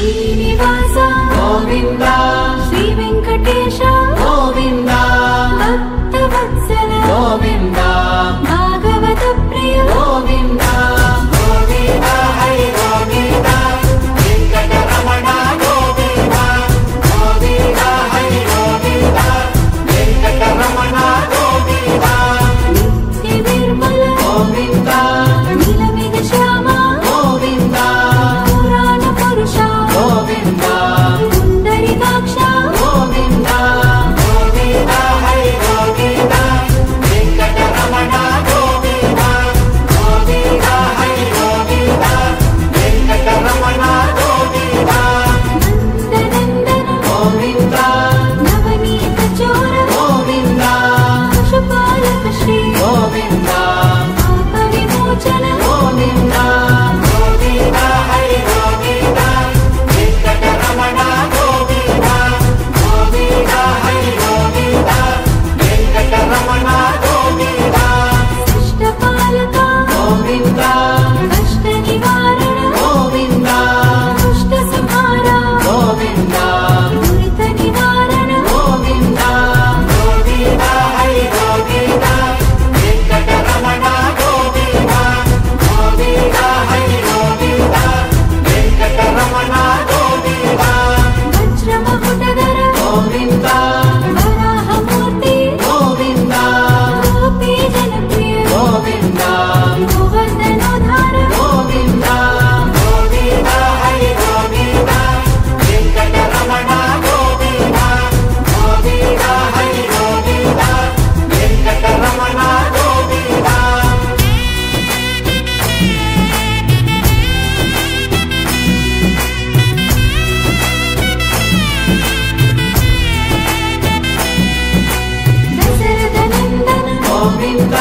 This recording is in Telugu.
శ్రీనివాస గోవింద శ్రీ వెంకటేశ గోవింద భక్తవత్సల గోవింద భాగవత ప్రియ గోవింద గోవింద హరి గోవింద వెంకటరమణ గోవింద గోవింద హరి గోవింద వెంకటరమణ గోవింద నిత్య నిర్మల గోవింద నీలమేఘ శ్యామ గోవింద పురాణ పురుష గోవింద పుండరీకాక్ష గోవింద గోవింద హరి గోవింద వెంకటరమణ గోవింద గోవింద హరి గోవింద వెంకటరమణ గోవింద నందనందన గోవింద నవనీత చోర గోవింద పశుపాలక శ్రీ గోవింద పాప విమోచన గోవింద గోవింద హరి గోవింద వెంకటరమణ గోవింద గోవింద హరి గోవింద వెంకటరమణ గోవింద శిష్టపాలక గోవింద కష్ట నివారణ గోవింద దుష్ట సంహార గోవింద దురిత నివారణ గోవింద గోవింద హరి గోవింద వెంకటరమణ గోవింద గోవింద హరి గోవింద వెంకటరమణ గోవింద వజ్రమకుటధర గోవింద వరాహమూర్తి గోవింద గోపీ జనప్రియ గోవింద గోవర్ధనోద్ధార గోవింద గోవింద హరి గోవింద వెంకటరమణ గోవింద గోవింద హరి గోవింద వెంకటరమణ గోవింద దశరథ నందన గోవింద